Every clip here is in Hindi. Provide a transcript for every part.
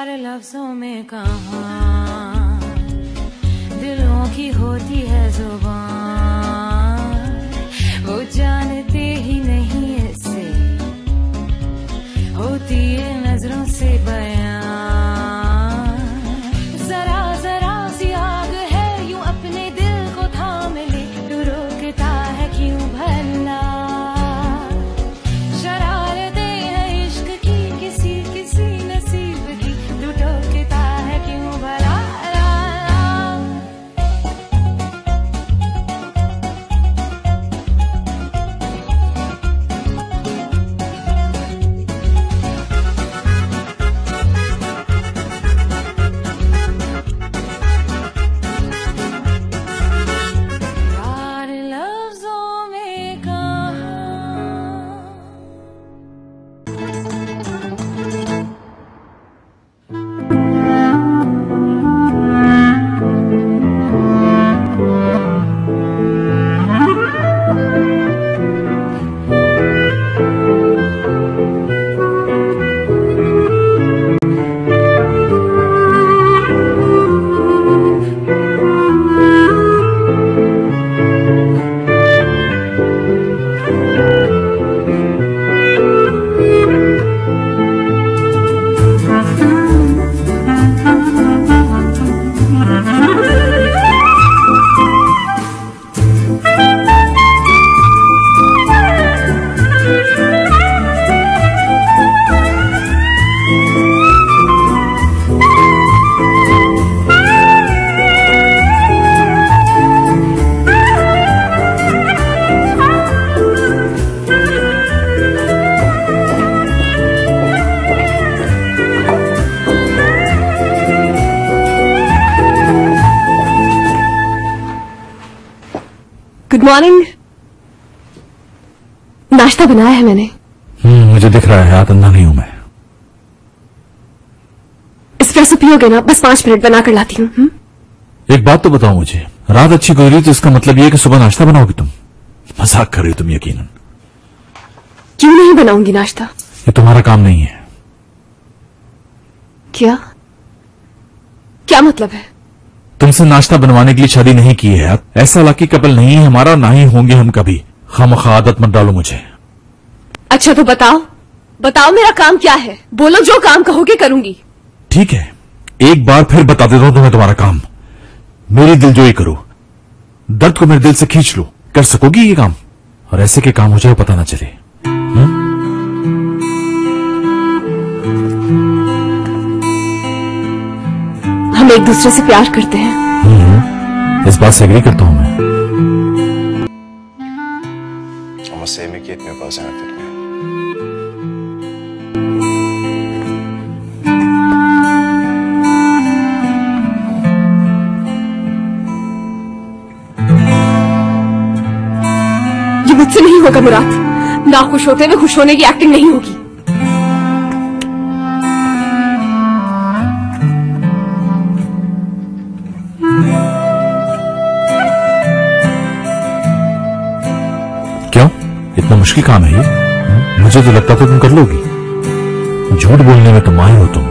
प्यार लफ्जों में कहाँ दिलों की होती है जुबान, वो जानते ही नहीं इससे होती है नजरों से बयां। जरा जरा सी आग है यूं अपने दिल को थाम ले, तू रोकता है क्यों भला? शरारतें हैं इश्क की किसी किसी नसीब की, तू टोकता है क्यों भला? Good morning. नाश्ता बनाया है मैंने। मुझे दिख रहा है, हाथ अंधा नहीं हूं मैं। एस्प्रेसो पियोगे ना? बस 5 मिनट बना कर लाती हूँ। एक बात तो बताओ मुझे, रात अच्छी गुजरी तो इसका मतलब ये कि सुबह नाश्ता बनाओगी तुम? मजाक कर रही हो तुम यकीनन। क्यों नहीं बनाऊंगी नाश्ता? ये तुम्हारा काम नहीं है। क्या क्या मतलब है? तुमसे नाश्ता बनवाने के लिए शादी नहीं की है। ऐसा लकी कपल नहीं है हमारा, ना ही होंगे हम कभी। खामखा आदत मत डालो मुझे। अच्छा तो बताओ बताओ मेरा काम क्या है? बोलो, जो काम कहोगे करूंगी। ठीक है, एक बार फिर बता देता हूं तुम्हें तुम्हारा काम। मेरी दिलजोई करो, दर्द को मेरे दिल से खींच लो। कर सकोगी ये काम? और ऐसे के काम हो जाए पता ना चले। हम एक दूसरे से प्यार करते हैं। इस बात से एग्री करता हूं मैं। Jag måste säga mycket nu bara sen jag fick med. ये मुझसे नहीं होगा मुराद। ना खुश होते हुए खुश होने की एक्टिंग नहीं होगी। क्यों, इतना मुश्किल काम है ये? मुझे तो लगता था तुम कर लोगी। झूठ बोलने में तो माहिर हो तुम।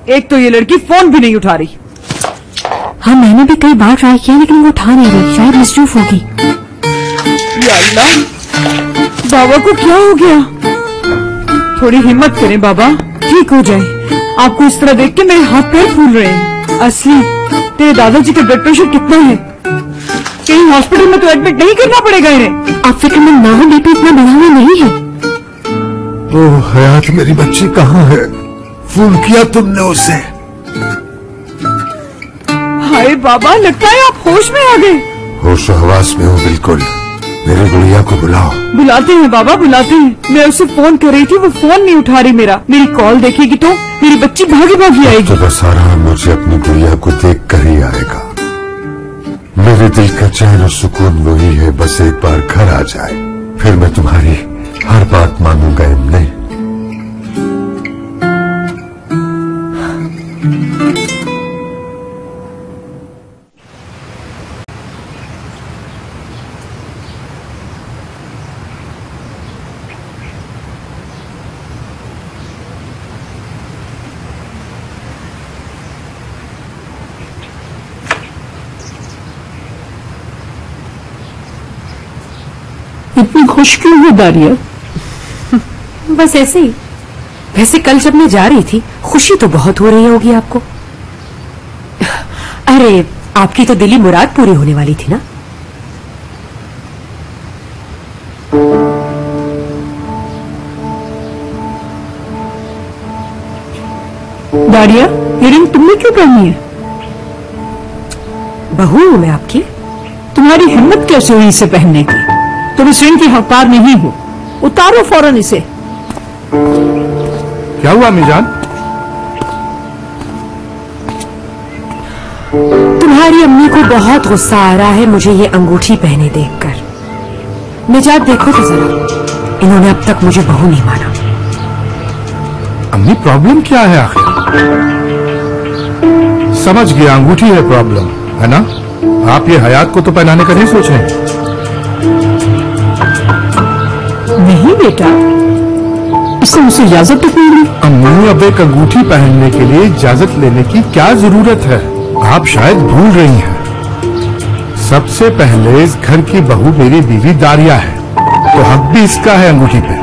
एक तो ये लड़की फोन भी नहीं उठा रही। हाँ, मैंने भी कई बार ट्राई किया लेकिन वो उठा नहीं रही। शायद मिसरूफ होगी। या अल्लाह, बाबा को क्या हो गया? थोड़ी हिम्मत करें बाबा, ठीक हो जाए। आपको इस तरह देख के मेरे हाथ पैर फूल रहे हैं। असली, तेरे दादाजी का ब्लड प्रेशर कितना है? कहीं हॉस्पिटल में तो एडमिट नहीं करना पड़ेगा इन्हें। आप फिक्रमंद ना हो, बीपी इतना बढ़ा हुआ नहीं है। ओह हयात, मेरी बच्ची कहाँ है? फोन किया तुमने उसे? हाय बाबा, लगता है आप होश में आ गए। होश हवास में हूँ बिल्कुल। मेरे गुड़िया को बुलाओ। बुलाते हैं बाबा, बुलाते हैं। मैं उसे फोन कर रही थी, वो फोन नहीं उठा रही मेरा। मेरी कॉल देखेगी तो मेरी बच्ची भागी भागी आएगी। तो बस सारा मुझे अपनी गुड़िया को देख कर ही आएगा। मेरे दिल का चैन और सुकून वही है, बस एक बार घर आ जाए, फिर मैं तुम्हारी हर बात मानूंगा। नहीं, इतनी खुश क्यों हो दारिया? बस ऐसे ही। वैसे कल जब मैं जा रही थी, खुशी तो बहुत हो रही होगी आपको। अरे, आपकी तो दिली मुराद पूरी होने वाली थी ना। दारिया, ये रिंग तुमने क्यों पहनी है? बहू हूं मैं आपकी। तुम्हारी हिम्मत कैसे हुई इसे पहनने की? तुम इस रिंग की हकदार नहीं हो। उतारो फौरन इसे। क्या हुआ मीजान? तुम्हारी अम्मी को बहुत गुस्सा आ रहा है मुझे ये अंगूठी पहने देखकर। निजात देखो तो जरा, इन्होंने अब तक मुझे बहू नहीं माना। अम्मी, प्रॉब्लम क्या है आखिर? समझ गया, अंगूठी है प्रॉब्लम, है ना? आप ये हयात को तो पहनाने का नहीं सोच रहे? नहीं बेटा, इससे मुझसे इजाजत तक नहीं ली। अम्मी, अब एक अंगूठी पहनने के लिए इजाजत लेने की क्या जरूरत है? आप शायद भूल रही हैं। सबसे पहले इस घर की बहू मेरी बीवी दारिया है, तो हक भी इसका है अंगूठी पे।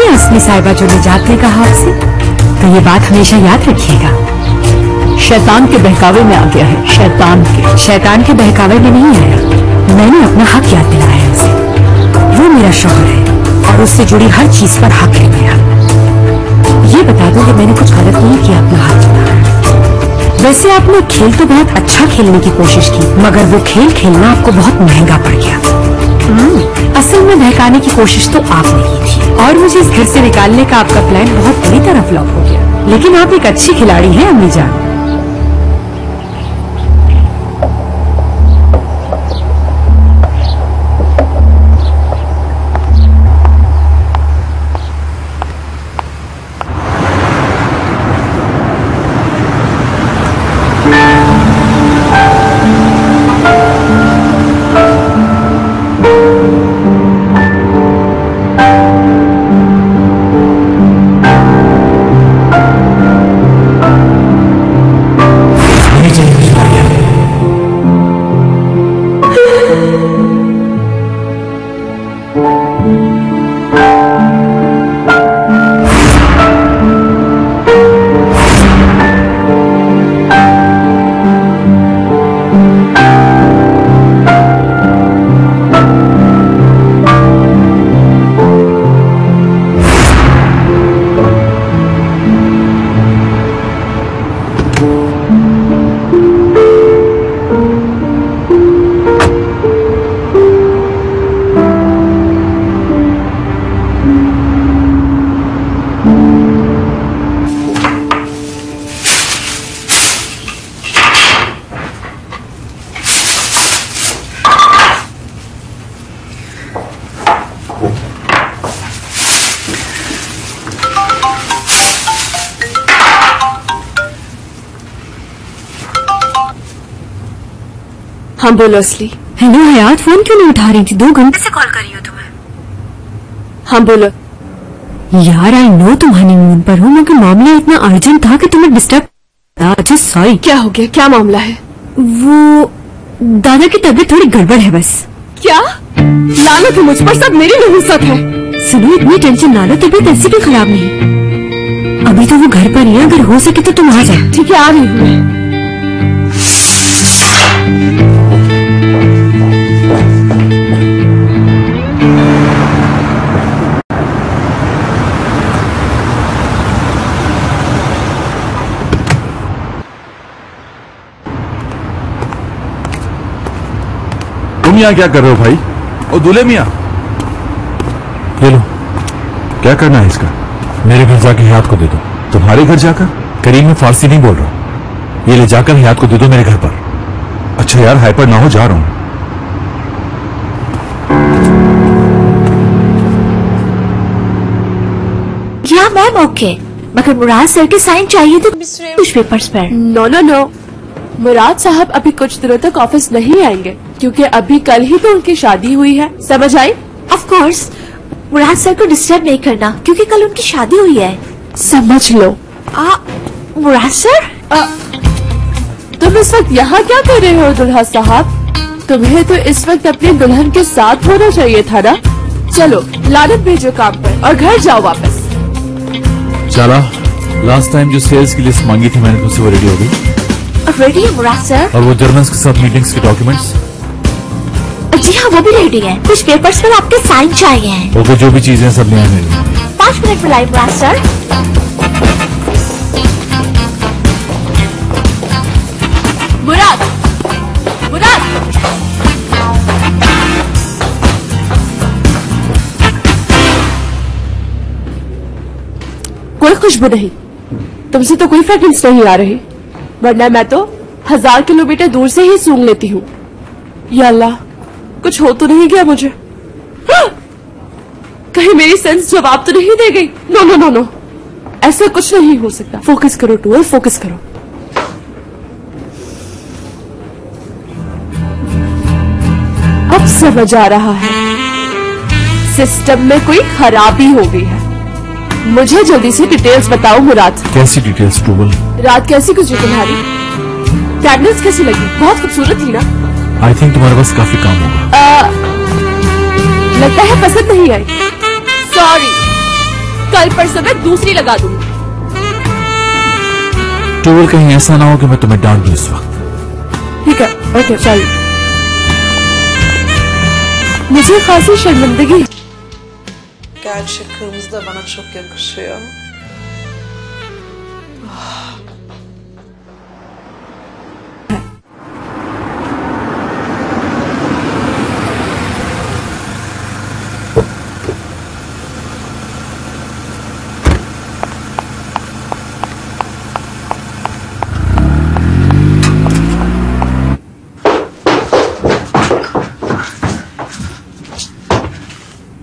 असली साहिबा जो निजात ने कहा आपसे, तो ये बात हमेशा याद रखिएगा। शैतान के बहकावे में आ गया है। शैतान के बहकावे में नहीं आया। मैंने अपना हक याद दिलाया है उसे। वो मेरा शौहर है और उससे जुड़ी हर चीज पर हक है मेरा। ये बता दो कि मैंने कुछ गलत नहीं किया अपना हाथ चुना। वैसे आपने खेल तो बहुत अच्छा खेलने की कोशिश की, मगर वो खेल खेलना आपको बहुत महंगा पड़ गया। असल में बहकाने की कोशिश तो आपने की थी और मुझे इस घर से निकालने का आपका प्लान बहुत बुरी तरह फ्लॉप हो गया। लेकिन आप एक अच्छी खिलाड़ी हैं अम्मी जान। हाँ बोलो असली। हेलो हयात, फोन क्यों नहीं उठा रही थी? 2 घंटे से कॉल कर रही हो तुम्हें। हाँ बोलो। यार आई नो तुम हनीमून पर हो, मगर मामला इतना अर्जेंट था कि तुम्हें डिस्टर्ब। अच्छा सॉरी। क्या हो गया? क्या मामला है? वो दादा की तबीयत थोड़ी गड़बड़ है बस। क्या? लानत है मुझ पर, सब मेरी नहुसत है। सुनो, इतनी टेंशन ना लो, तबीयत ऐसी भी खराब नहीं। अभी तो वो घर पर ही है, अगर हो सके तो तुम आ जाओ। ठीक है, आ रही हूँ मैं। तुम यहाँ क्या कर रहे हो भाई? ओ दूल्हे मियाँ, ले लो। क्या करना है इसका? मेरे घर जाके हयात को दे दो। तुम्हारे घर जाकर? करीम, मैं फारसी नहीं बोल रहा हूं। ये ले जाकर हयात को दे दो मेरे घर पर। अच्छा यार, हाइपर ना हो, जा रहा हूं। या मैम ओके, मगर मुराद सर के साइन चाहिए थे कुछ पेपर्स पर। नो नो नो, मुराद साहब अभी कुछ दिनों तक ऑफिस नहीं आएंगे क्योंकि अभी कल ही तो उनकी शादी हुई है। समझ आई? ऑफ कोर्स, मुराद सर को डिस्टर्ब नहीं करना क्योंकि कल उनकी शादी हुई है। समझ लो। मुराद सर, तुम इस वक्त यहाँ क्या कर रहे हो दुल्हा साहब? तुम्हें तो इस वक्त अपनी दुल्हन के साथ होना चाहिए था ना। चलो लानत भेजो काम पर और घर जाओ वापस। चला, लास्ट टाइम जो सेल्स की लिस्ट मांगी थी मैंने तुमसे, वो रेडी हो गई? रेडी है मुराद सर। और वो जर्मन्स के साथ मीटिंग्स के डॉक्यूमेंट्स? जी हाँ, वो भी रेडी है। कुछ पेपर्स पर आपके साइन चाहिए हैं। ओके, जो भी चीजें सब ले आए मेरे लिए। 5 मिनट में लाई मुराद सर। मुराद, मुराद, कोई खुशबू नहीं। तुमसे तो कोई फ्रेग्रेंस नहीं आ रही, वरना मैं तो 1000 किलोमीटर दूर से ही सूंघ लेती हूँ। या अल्लाह, कुछ हो तो नहीं गया मुझे? कहीं मेरी सेंस जवाब तो नहीं दे गई? नो नो नो नो, ऐसा कुछ नहीं हो सकता। फोकस करो टूअल, फोकस करो। अब समझ आ रहा है, सिस्टम में कोई खराबी हो गई है। मुझे जल्दी से डिटेल्स बताओ मुराद। कैसी डिटेल्स टूवल? रात कैसी गुजरी तुम्हारी? कैंडल्स कैसी लगी? बहुत खूबसूरत थी ना? आई थिंक तुम्हारे पास काफी काम होगा। लगता है पसंद नहीं आई। सॉरी, कल परसों में दूसरी लगा दूंगी। टूवल, कहीं ऐसा ना हो कि मैं तुम्हें डांट दूं इस वक्त। ठीक है, ओके, चलिए। मुझे खासी शर्मिंदगी। Gerçi kırmızı da bana çok yakışıyor.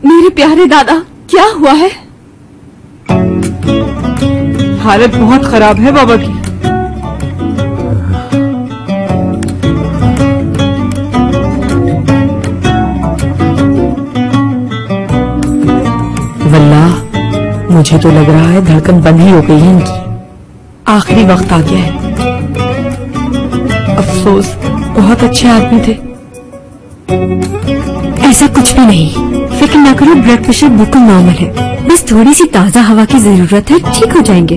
मेरे प्यारे दादा, क्या हुआ है? हालत बहुत खराब है बाबा की। वल्लाह, मुझे तो लग रहा है धड़कन बंद ही हो गई है इनकी। आखिरी वक्त आ गया है। अफसोस, बहुत अच्छे आदमी थे। ऐसा कुछ भी नहीं, फिक्र ना करो, ब्लड प्रेशर बिल्कुल नॉर्मल है। बस थोड़ी सी ताजा हवा की जरूरत है, ठीक हो जाएंगे।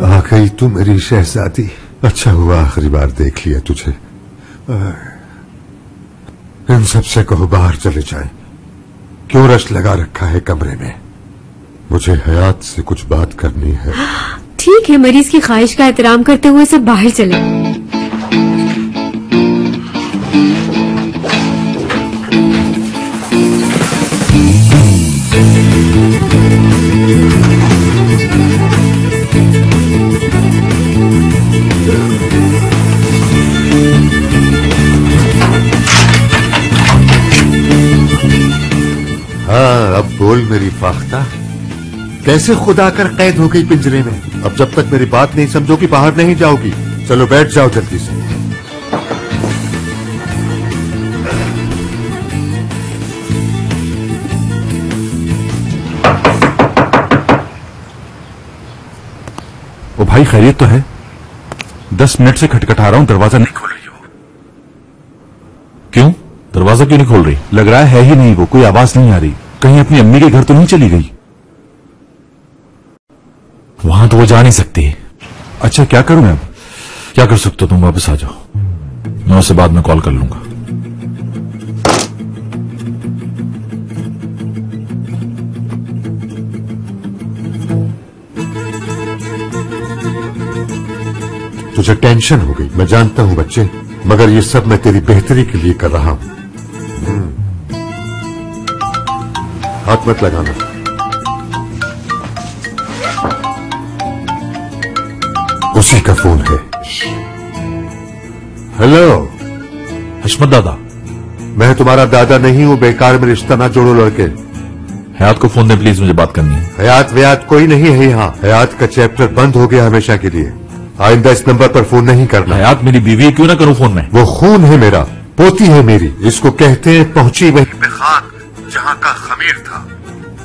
आ गई तू मेरी शहजादी। अच्छा हुआ आखिरी बार देख लिया तुझे। इन सबसे कहो बाहर चले जाएं। क्यों रश लगा रखा है कमरे में? मुझे हयात से कुछ बात करनी है। ठीक है, मरीज की ख्वाहिश का एहतराम करते हुए सब बाहर चले। हाँ, अब बोल मेरी फाख्ता, कैसे खुदा कर कैद हो गई पिंजरे में? अब जब तक मेरी बात नहीं समझोगी बाहर नहीं जाओगी। चलो बैठ जाओ जल्दी से। ओ भाई, खैरियत तो है? 10 मिनट से खटखटा रहा हूं, दरवाजा नहीं खोल रही हो। क्यों? दरवाजा क्यों नहीं खोल रही? लग रहा है ही नहीं वो, कोई आवाज नहीं आ रही। कहीं अपनी अम्मी के घर तो नहीं चली गई? वहां तो वो जा नहीं सकती। अच्छा, क्या करूं मैं अब? क्या कर सकते हो तुम? वापस आ जाओ, मैं उससे बाद में कॉल कर लूंगा। तुझे टेंशन हो गई, मैं जानता हूं बच्चे, मगर ये सब मैं तेरी बेहतरी के लिए कर रहा हूं। हाथ मत लगाना। उसी का फोन है। हेलो हशमत दादा। मैं तुम्हारा दादा नहीं हूं, बेकार में रिश्ता ना जोड़ो लड़के। हयात को फोन दे प्लीज, मुझे बात करनी है। हयात वयात कोई नहीं है यहाँ। हयात का चैप्टर बंद हो गया हमेशा के लिए। आइंदा इस नंबर पर फोन नहीं करना। हयात मेरी बीवी है, क्यों ना करूं फोन में? वो खून है मेरा, पोती है मेरी। इसको कहते हैं पहुंची वहीं पे खाक जहां का खमीर था।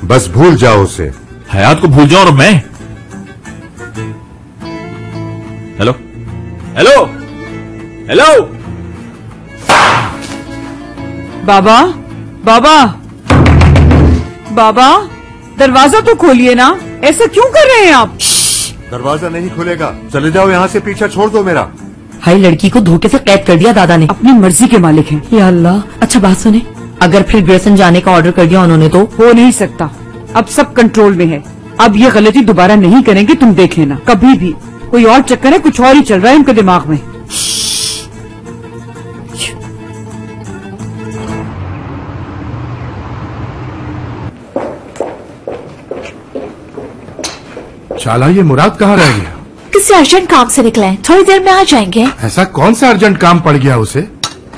बस भूल जाओ उसे। हयात को भूल जाओ और मैं? हेलो हेलो हेलो बाबा, बाबा, बाबा, दरवाजा तो खोलिए ना, ऐसा क्यों कर रहे हैं आप? दरवाजा नहीं खुलेगा, चले जाओ यहाँ से, पीछा छोड़ दो मेरा। हाई, लड़की को धोखे से कैद कर दिया दादा ने। अपनी मर्जी के मालिक हैं। या अल्लाह। अच्छा बात सुने, अगर फिर ग्रेसन जाने का ऑर्डर कर दिया उन्होंने तो? हो नहीं सकता, अब सब कंट्रोल में है। अब ये गलती दोबारा नहीं करेंगे, तुम देख लेना। कभी भी कोई और चक्कर है, कुछ और ही चल रहा है इनके दिमाग में। शाला ये मुराद कहाँ रह गया? किसी अर्जेंट काम से निकले हैं, थोड़ी देर में आ जाएंगे। ऐसा कौन सा अर्जेंट काम पड़ गया उसे?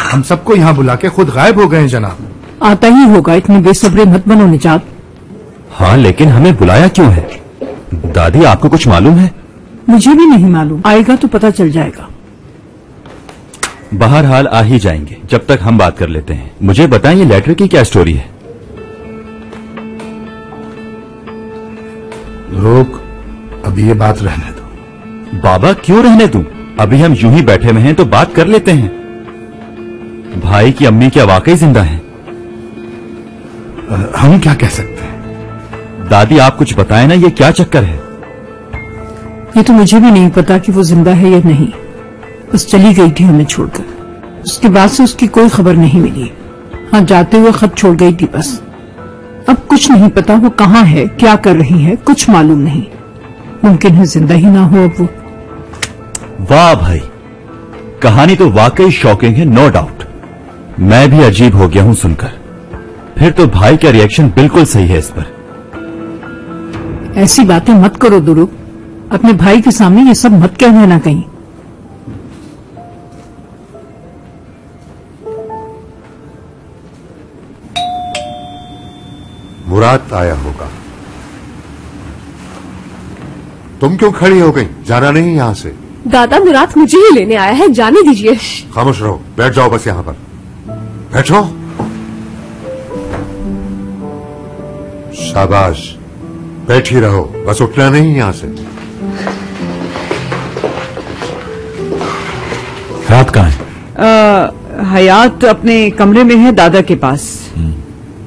हम सबको यहाँ बुला के खुद गायब हो गए हैं जनाब। आता ही होगा, इतनी बेसब्री मत बनो निजात। हाँ, लेकिन हमें बुलाया क्यों है? दादी आपको कुछ मालूम है? मुझे भी नहीं मालूम, आएगा तो पता चल जाएगा। बहरहाल आ ही जाएंगे, जब तक हम बात कर लेते हैं। मुझे बताएं ये लेटर की क्या स्टोरी है? लोग अभी ये बात रहने दो। बाबा क्यों रहने दूं? अभी हम यूं ही बैठे हुए हैं तो बात कर लेते हैं। भाई की अम्मी क्या वाकई जिंदा हैं? हम क्या कह सकते हैं? दादी आप कुछ बताएं ना, ये क्या चक्कर है? ये तो मुझे भी नहीं पता कि वो जिंदा है या नहीं। बस चली गई थी हमें छोड़कर, उसके बाद से उसकी कोई खबर नहीं मिली। हाँ, जाते हुए खत छोड़ गई थी बस। अब कुछ नहीं पता वो कहाँ है, क्या कर रही है, कुछ मालूम नहीं। मुमकिन है जिंदा ही ना हो अब वो। वाह भाई, कहानी तो वाकई शॉकिंग है, नो डाउट। मैं भी अजीब हो गया हूं सुनकर। फिर तो भाई का रिएक्शन बिल्कुल सही है इस पर। ऐसी बातें मत करो दुरुग, अपने भाई के सामने ये सब मत कह देना कहीं। मुराद आया होगा। तुम क्यों खड़ी हो गई? जाना नहीं यहां से। दादा, मुराद मुझे ही लेने आया है, जाने दीजिए। खामोश रहो, बैठ जाओ बस यहां पर। बैठो। शाबाश, बैठी रहो, बस उठना नहीं यहां से। हयात कहाँ है? हयात अपने कमरे में है, दादा के पास।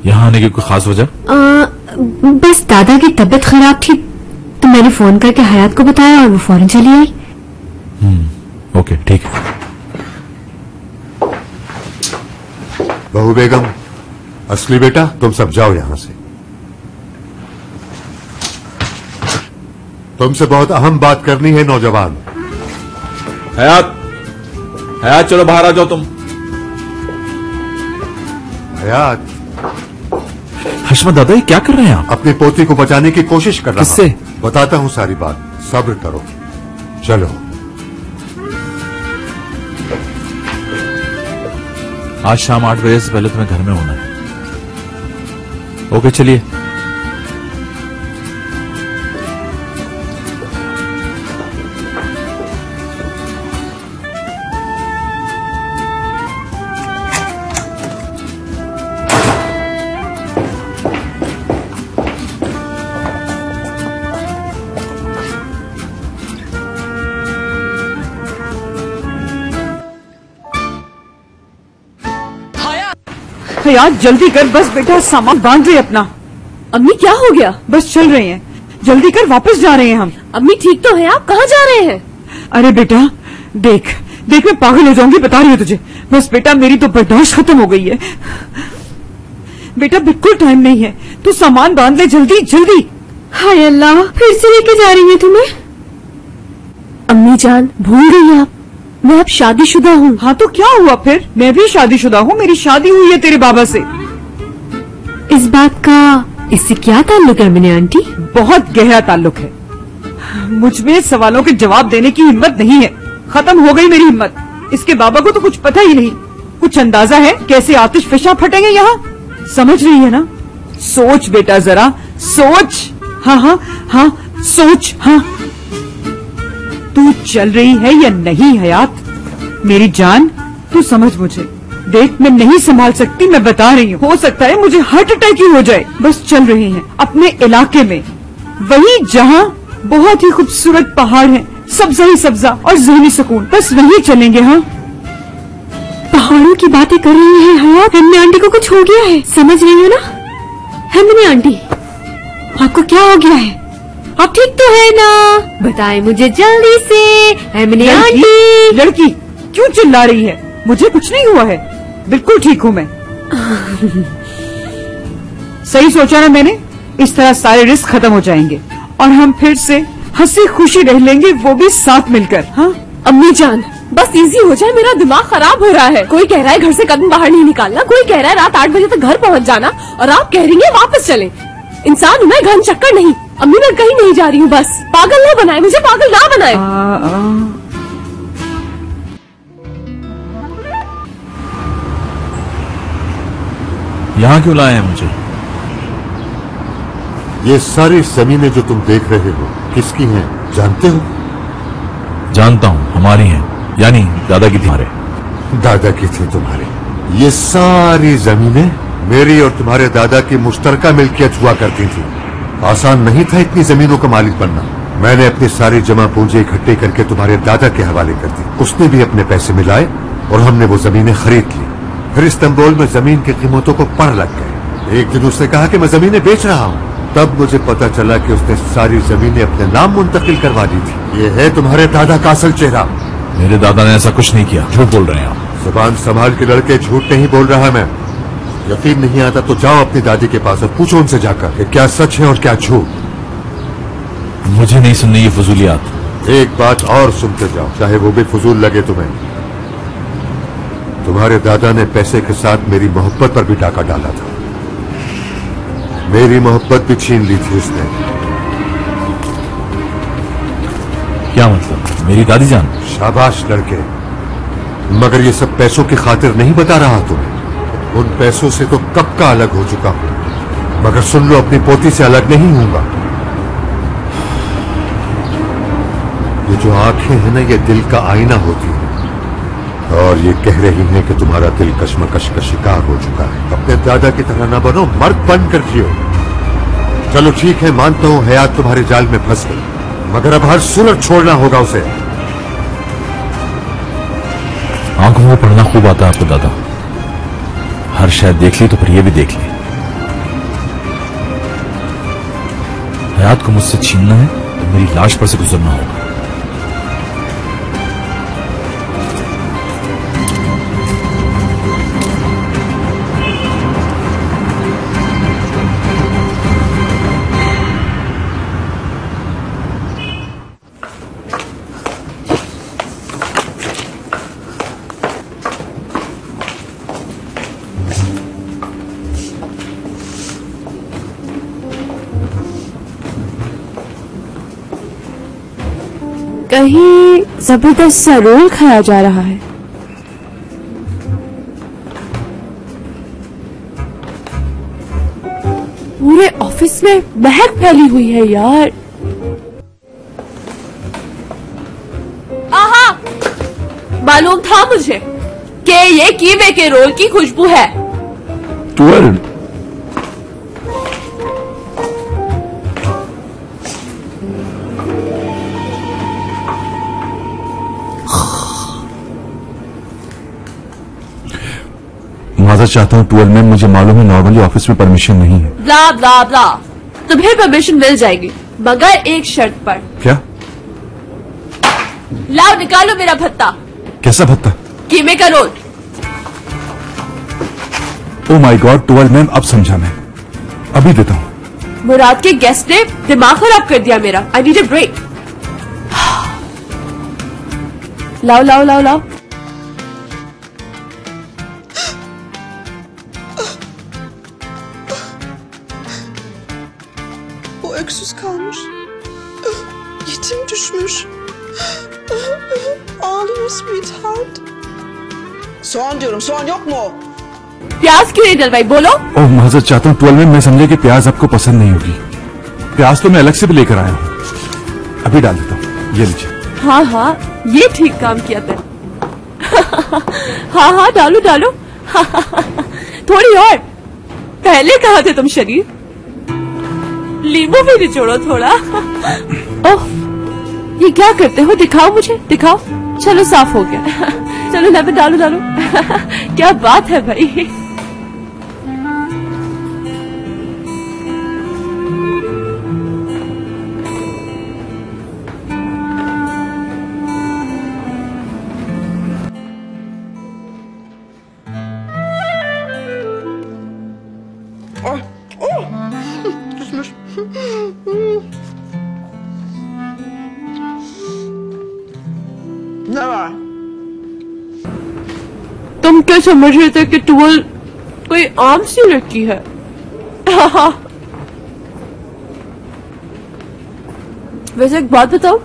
यहाँ आने की कोई खास वजह? बस दादा की तबीयत खराब थी तो मैंने फोन करके हयात को बताया और वो फौरन चली आई। ओके, ठीक है। बहू बेगम, असली बेटा, तुम सब जाओ यहां से। तुमसे बहुत अहम बात करनी है नौजवान। हयात, हयात चलो बाहर आ जाओ तुम। हयात। हशमत दादा, ये क्या कर रहे हैं आप? अपनी पोती को बचाने की कोशिश कर रहा हूं। किससे? बताता हूं सारी बात, सब्र करो। चलो। आज शाम 8 बजे से पहले तुम्हें घर में होना है। ओके, चलिए। हयात जल्दी कर, बस बेटा सामान बांध रहे अपना। अम्मी क्या हो गया? बस चल रहे हैं, जल्दी कर, वापस जा रहे हैं हम। अम्मी ठीक तो है, आप कहाँ जा रहे हैं? अरे बेटा, देख देख, मैं पागल हो जाऊंगी, बता रही हूँ तुझे। बस बेटा, मेरी तो बर्दाश्त खत्म हो गई है। बेटा बिल्कुल टाइम नहीं है, तू सामान बांध ले जल्दी जल्दी। हाय अल्लाह, फिर से लेके जा रही है तुम्हें? अम्मी जान, भूल गई आप, मैं अब शादीशुदा हूँ। हाँ तो क्या हुआ फिर, मैं भी शादीशुदा हूँ, मेरी शादी हुई है तेरे बाबा से। इस बात का इससे क्या ताल्लुक है अमीना आंटी? बहुत गहरा ताल्लुक है। मुझ में सवालों के जवाब देने की हिम्मत नहीं है, खत्म हो गई मेरी हिम्मत। इसके बाबा को तो कुछ पता ही नहीं। कुछ अंदाजा है कैसे आतिश फिशा फटेंगे यहाँ? समझ रही है ना? सोच बेटा, जरा सोच। हाँ हाँ हाँ सोच। हाँ, तू चल रही है या नहीं हयात? मेरी जान, तू समझ मुझे। देख, मैं नहीं संभाल सकती, मैं बता रही हूँ। हो सकता है मुझे हार्ट अटैक ही हो जाए। बस चल रहे हैं अपने इलाके में, वही जहाँ बहुत ही खूबसूरत पहाड़ हैं, सब्जा ही सब्जा और ज़हनी सुकून, बस वहीं चलेंगे। हाँ, पहाड़ों की बातें कर रही है हयात? अमीना आंटी को कुछ हो गया है, समझ रही हो ना? अमीना आंटी, आपको क्या हो गया है? आप ठीक तो है ना? बताएं मुझे जल्दी से अमीना आंटी। लड़की क्यों चिल्ला रही है? मुझे कुछ नहीं हुआ है, बिल्कुल ठीक हूँ मैं। सही सोचा ना मैंने? इस तरह सारे रिस्क खत्म हो जाएंगे और हम फिर से हंसी खुशी रह लेंगे, वो भी साथ मिलकर। हाँ अम्मी जान, बस इजी हो जाए, मेरा दिमाग खराब हो रहा है। कोई कह रहा है घर से कदम बाहर नहीं निकालना, कोई कह रहा है रात 8 बजे तक घर पहुंच जाना, और आप कह रही हैं वापस चलें। इंसान हूँ मैं, घन चक्कर नहीं। अम्मी मैं कहीं नहीं जा रही हूँ, बस पागल ना बनाए मुझे, पागल ना बनाए। यहाँ क्यों लाए हैं मुझे? ये सारी जमीनें जो तुम देख रहे हो किसकी हैं जानते हो? जानता हूँ, हमारी हैं, यानी दादा की थी। हमारे दादा की थी तुम्हारे? ये सारी जमीनें मेरी और तुम्हारे दादा की मुश्तरका मिल्कियत हुआ करती थी। आसान नहीं था इतनी जमीनों का मालिक बनना। मैंने अपनी सारी जमा पूंजी इकट्ठी करके तुम्हारे दादा के हवाले कर दी। उसने भी अपने पैसे मिलाए और हमने वो जमीनें खरीद ली। फिर इस्तांबुल में जमीन की कीमतों को पर लग गए। एक दिन उसने कहा कि मैं जमीनें बेच रहा हूँ। तब मुझे पता चला कि उसने सारी जमीनें अपने नाम मुंतकिल करवा दी थी। ये है तुम्हारे दादा का असल चेहरा। मेरे दादा ने ऐसा कुछ नहीं किया, झूठ बोल रहे हैं आप। जुबान संभाल के लड़के, झूठ नहीं बोल रहा मैं। यकीन नहीं आता तो जाओ अपनी दादी के पास और पूछो उनसे जाकर कि क्या सच है और क्या झूठ। मुझे नहीं सुननी ये फजूलियात। एक बात और सुनते जाओ, चाहे वो भी फजूल लगे तुम्हें। तुम्हारे दादा ने पैसे के साथ मेरी मोहब्बत पर भी डाका डाला था। मेरी मोहब्बत भी छीन ली थी उसने। क्या मतलब? मेरी दादी जान? शाबाश लड़के, मगर ये सब पैसों की खातिर नहीं बता रहा तुम्हें। उन पैसों से तो कब का अलग हो चुका हूं, मगर सुन लो, अपनी पोती से अलग नहीं हूंगा। ये जो आंखें हैं ना, ये दिल का आईना होती है और ये कह रही हैं कि तुम्हारा दिल कश्मकश का शिकार हो चुका है। अपने दादा की तरह ना बनो, मर्द बनकर जियो। चलो ठीक है, मानता हूं हयात तुम्हारे जाल में फंस गई, मगर अब हर सूरत छोड़ना होगा उसे। आंखों में पढ़ना खूब आता है आपको दादा। हर शायद देख ली तो फिर ये भी देख ली। हयात को मुझसे छीनना है तो मेरी लाश पर से गुजरना होगा। कहीं जबरदस्त सा रोल खाया जा रहा है। पूरे ऑफिस में महक फैली हुई है यार। आहा, मालूम था मुझे कि ये कीमे के रोल की खुशबू है। 12 माजरत चाहता हूँ 12 में। मुझे मालूम है नॉर्मली ऑफिस में परमिशन नहीं है। ब्ला ब्ला ब्ला, तुम्हें परमिशन मिल जाएगी मगर एक शर्त पर। क्या? लाओ निकालो मेरा भत्ता। कैसा भत्ता? कीमे का role. Oh my god, 12 ma'am, अब समझा मैं, अभी देता हूँ। मुराद के गेस्ट ने दिमाग खराब कर दिया मेरा। I need a break. लाओ लाओ लाओ लाओ। Bu öksüz kalmış. Yetim düşmüş. Ağlıyor sweetheart. Soğan diyorum, soğan yok mu? प्याज क्यों नहीं डलवाई बोलो? ओह माजरत चाहता हूँ 12 मैम, मैं समझे कि प्याज आपको पसंद नहीं होगी। प्याज तो मैं अलग से भी लेकर आया हूँ, अभी डाल देता हूँ, ये लीजिए। हाँ हाँ, ये ठीक काम किया था। हाँ हाँ डालो डालो। थोड़ी और, पहले कहा थे तुम शरीर। लींबू भी निचोड़ो थोड़ा। ओह, ये क्या करते हो? दिखाओ मुझे, दिखाओ। चलो साफ हो गया। चलो लेमन डालो डालो। क्या बात है भाई। Düşmüş. Ne var? तुम क्या समझ रहे थे कि टूल कोई आम सी लड़की है? वैसे एक बात बताओ,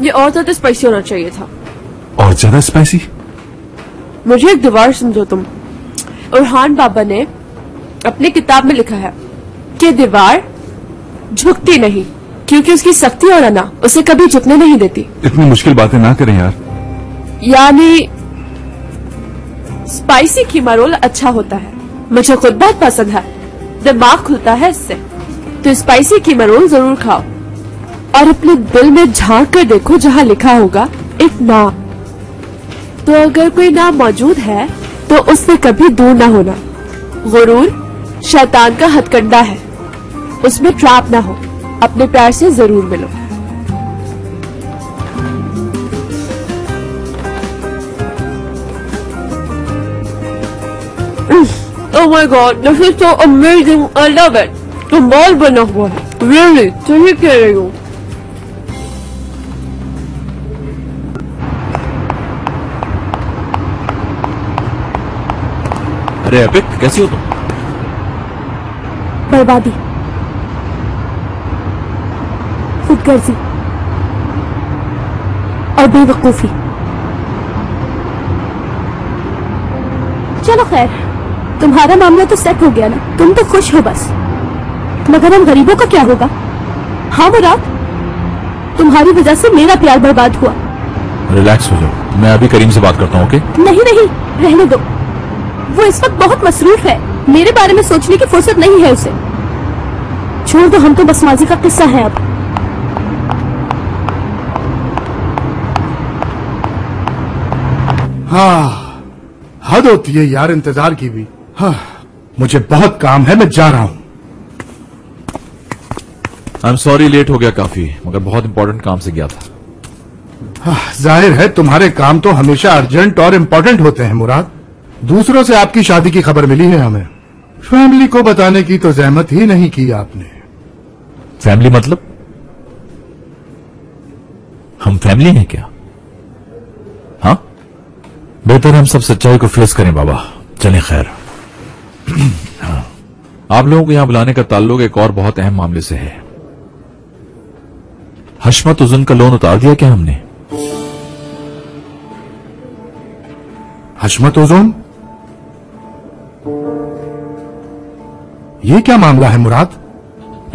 ये और ज्यादा स्पाइसी होना चाहिए था। और ज्यादा स्पाइसी? मुझे एक दीवार समझो तुम। उरहान बाबा ने अपनी किताब में लिखा है कि दीवार झुकती नहीं क्योंकि उसकी सख्ती और अना उसे कभी झुकने नहीं देती। इतनी मुश्किल बातें ना करें यार। यानी स्पाइसी कीमा रोल अच्छा होता है, मुझे खुद बहुत पसंद है, दिमाग खुलता है इससे। तो स्पाइसी कीमा रोल जरूर खाओ और अपने दिल में झांक कर देखो जहाँ लिखा होगा एक नाम। तो अगर कोई नाम मौजूद है तो उससे कभी दूर ना होना। गुरूर शैतान का हथकंडा है, उसमें ट्रैप ना हो। अपने प्यार से जरूर मिलो। Oh my god, this is so amazing. I love it. कमाल बना हुआ है। Really, सही कह रही हूँ। अरे एपिक, कैसी हो तुम? बर्बादी, खुदगर्जी और बेवकूफी। चलो खैर, तुम्हारा मामला तो सेट हो गया ना, तुम तो खुश हो बस। मगर हम गरीबों का क्या होगा? हाँ मुराद, तुम्हारी वजह से मेरा प्यार बर्बाद हुआ। रिलैक्स हो जाओ, मैं अभी करीम से बात करता हूँ। ओके? नहीं नहीं, रहने दो, वो इस वक्त बहुत मसरूफ है, मेरे बारे में सोचने की फुर्सत नहीं है उसे। छोड़ दो, हम तो बस माजी का किस्सा है अब। हाँ, हद होती है यार इंतजार की भी। हाँ, मुझे बहुत काम है, मैं जा रहा हूँ। आई एम सॉरी, लेट हो गया काफी, मगर बहुत इंपॉर्टेंट काम से गया था। हाँ, जाहिर है तुम्हारे काम तो हमेशा अर्जेंट और इम्पोर्टेंट होते हैं मुराद। दूसरों से आपकी शादी की खबर मिली है हमें, फैमिली को बताने की तो जहमत ही नहीं की आपने। फैमिली मतलब? हम फैमिली हैं क्या? हाँ, बेहतर हम सब सच्चाई को फेस करें बाबा। चलें खैर। हाँ, आप लोगों को यहां बुलाने का ताल्लुक एक और बहुत अहम मामले से है। हशमत उज़न का लोन उतार दिया क्या हमने? हशमत उज़न? ये क्या मामला है मुराद?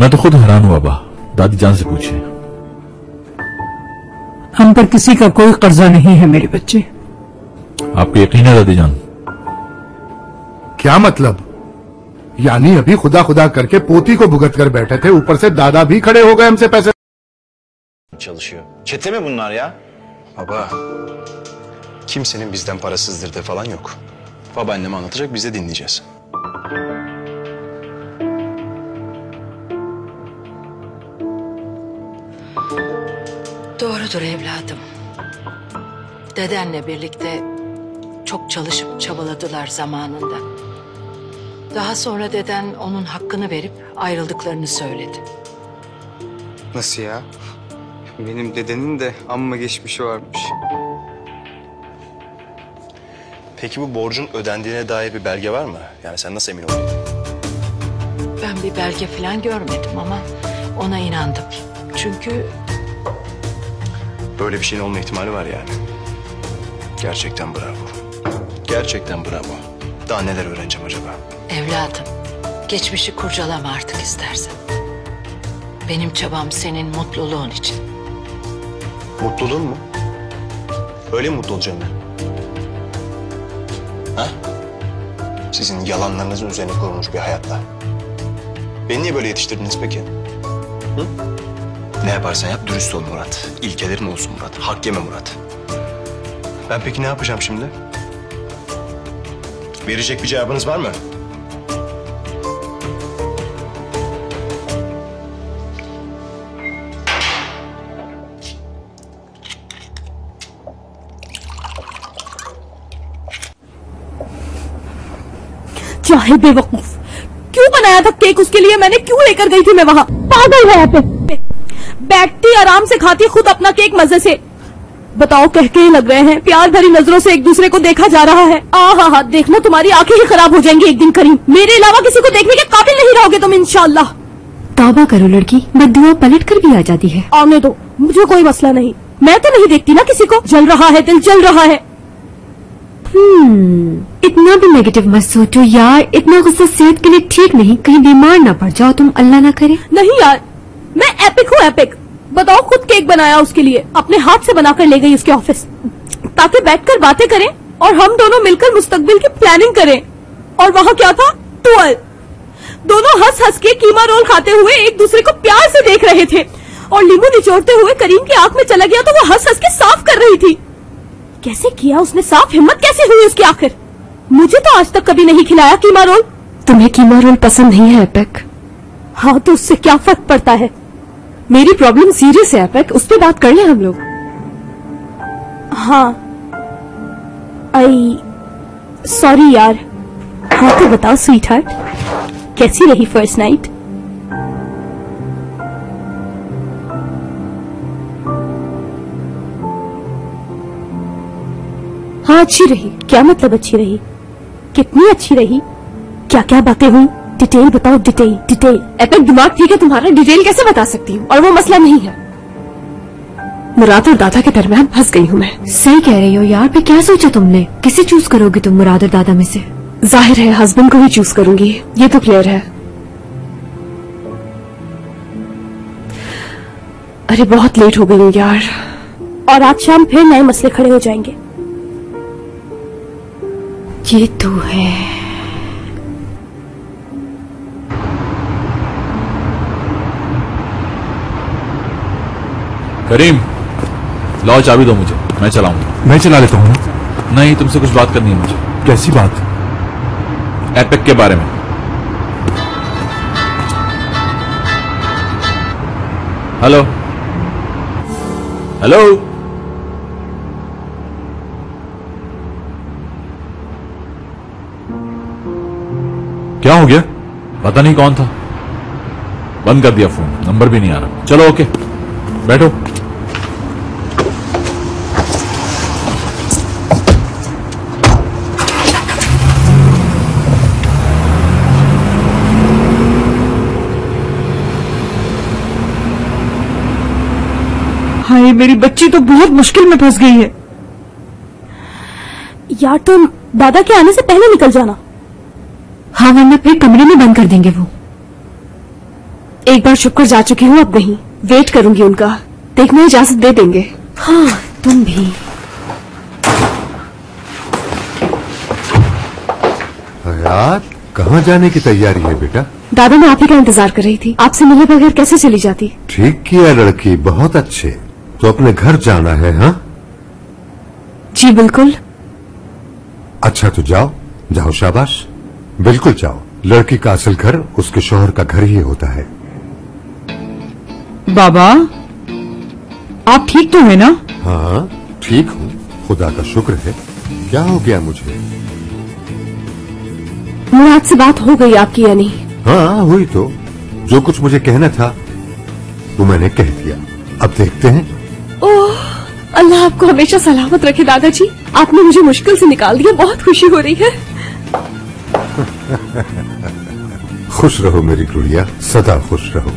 मैं तो खुद हैरान हुआ बा, दादी जान से पूछे। हम पर किसी का कोई कर्जा नहीं है मेरे बच्चे। आपको यकीन है दादी जान? क्या मतलब? यानी अभी खुदा खुदा करके पोती को भुगत कर बैठे थे, ऊपर से दादा भी खड़े हो गए हमसे पैसे। Çalışıyor. Çete mi bunlar ya? Baba, kimsenin bizden parasızdırdığı falan yok. Babaannem anlatacak, biz de dinleyeceğiz. Doğrudur evladım. Dedenle birlikte çok çalışıp çabaladılar zamanında. Daha sonra deden onun hakkını verip ayrıldıklarını söyledi. Nasıl ya? Benim dedenin de amma geçmişi varmış. Peki bu borcun ödendiğine dair bir belge var mı? Yani sen nasıl emin oldun? Ben bir belge falan görmedim ama ona inandım. Çünkü Böyle bir şeyin olma ihtimali var yani. Gerçekten bravo. Gerçekten bravo. Daha neler öğreneceğim acaba? evladım, geçmişi kurcalama artık istersen. Benim çabam senin mutluluğun için. Mutluluğun mu? Öyle mi mutlu olacağım ben? Ha? Sizin yalanlarınızın üzerine kurulmuş bir hayatla. Beni niye böyle yetiştirdiniz peki? Hı? Ne yaparsan yap dürüst ol Murat. İlkelerin olsun Murat. Hak yeme Murat. Ben peki ne yapacağım şimdi? Verecek bir cevabınız var mı? चाहे बेवकूफ क्यों बनाया था केक उसके लिए, मैंने क्यों लेकर गई थी मैं वहाँ? पागल है यहाँ पे। बैठती आराम से खाती खुद अपना केक मजे से। बताओ कह के ही लग रहे हैं, प्यार भरी नजरों से एक दूसरे को देखा जा रहा है। हा देखना तुम्हारी आंखें ही खराब हो जाएंगी एक दिन करीम। मेरे अलावा किसी को देखने के काबिल नहीं रहोगे तुम इंशाल्लाह। तौबा करो लड़की, बद्दुआ पलट कर भी आ जाती है। आने दो, मुझे कोई मसला नहीं। मैं तो नहीं देखती ना किसी को। जल रहा है दिल, जल रहा है। इतना भी नेगेटिव मत सोचो यार, इतना गुस्सा सेहत के लिए ठीक नहीं। कहीं बीमार ना पड़ जाओ तुम, अल्लाह ना करे। नहीं यार, मैं एपिक हूँ एपिक। बताओ खुद केक बनाया उसके लिए, अपने हाथ से बनाकर ले गई उसके ऑफिस ताकि बैठकर बातें करें और हम दोनों मिलकर मुस्तकबिल की प्लानिंग करें। और वहाँ क्या था? टूअल। दोनों हंस हंस के कीमा रोल खाते हुए एक दूसरे को प्यार से देख रहे थे और लींबू निचोड़ते हुए करीम की आंख में चला गया तो वो हंस हंस के साफ कर रही थी। कैसे किया उसने साफ, हिम्मत कैसे हुई उसकी आखिर? मुझे तो आज तक कभी नहीं खिलाया कीमा रोल। तुम्हें कीमा रोल पसंद नहीं है एपिक? हाँ तो उससे क्या फर्क पड़ता है? मेरी प्रॉब्लम सीरियस है एपिक, उस पर बात कर लें हम लोग। हाँ आई सॉरी यार। हाँ तो बताओ स्वीट हार्ट, कैसी रही फर्स्ट नाइट? हाँ अच्छी रही। क्या मतलब अच्छी रही? कितनी अच्छी रही? क्या क्या बातें हुई? डिटेल बताओ, डिटेल डिटेल। एपिक दिमाग ठीक है तुम्हारा, डिटेल कैसे बता सकती हूँ? और वो मसला नहीं है। मुराद और दादा के दरमियान फंस गई हूँ मैं। सही कह रही हो यार, फिर क्या सोचा तुमने? किसे चूज करोगी तुम मुराद और दादा में से? जाहिर है हस्बैंड को ही चूज करूंगी, ये तो क्लियर है। अरे बहुत लेट हो गई हूँ यार। और आज शाम फिर नए मसले खड़े हो जाएंगे। ये तो है। करीम, लाओ चाबी दो मुझे, मैं चलाऊंगा। मैं चला लेता हूँ। नहीं, तुमसे कुछ बात करनी है मुझे। कैसी बात? एपिक के बारे में। हेलो हेलो, क्या हो गया? पता नहीं कौन था, बंद कर दिया फोन, नंबर भी नहीं आ रहा। चलो ओके, बैठो। हाय मेरी बच्ची तो बहुत मुश्किल में फंस गई है। यार तुम दादा के आने से पहले निकल जाना। हाँ वरना फिर कमरे में बंद कर देंगे वो। एक बार छुप कर जा चुकी हूँ, अब नहीं, वेट करूंगी उनका, देखना इजाजत दे देंगे। हाँ तुम भी। यार कहाँ जाने की तैयारी है बेटा? दादा मैं आप ही का इंतजार कर रही थी, आपसे मिले बगैर कैसे चली जाती? ठीक किया लड़की, बहुत अच्छे। तो अपने घर जाना है? हाँ जी बिल्कुल। अच्छा तो जाओ जाओ, शाबाश, बिल्कुल जाओ। लड़की का असल घर उसके शौहर का घर ही होता है। बाबा आप ठीक तो है ना? हाँ ठीक हूँ। खुदा का शुक्र है। क्या हो गया मुझे? मुराद से बात हो गई आपकी या नहीं? हाँ हुई तो। जो कुछ मुझे कहना था वो मैंने कह दिया। अब देखते हैं। ओह, अल्लाह आपको हमेशा सलामत रखे दादाजी। आपने मुझे मुश्किल से निकाल दिया, बहुत खुशी हो रही है। खुश रहो मेरी गुड़िया, सदा खुश रहो।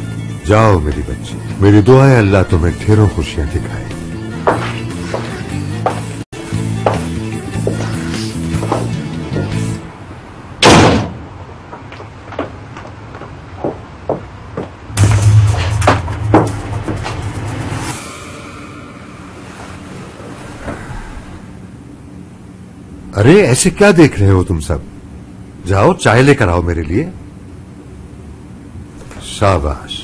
जाओ मेरी बच्ची, मेरी दुआ है अल्लाह तुम्हें ढेरों खुशियां दिखाए। अरे ऐसे क्या देख रहे हो तुम सब? जाओ चाय लेकर आओ मेरे लिए। शाबाश।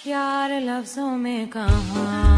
प्यार लफ्जों में कहाँ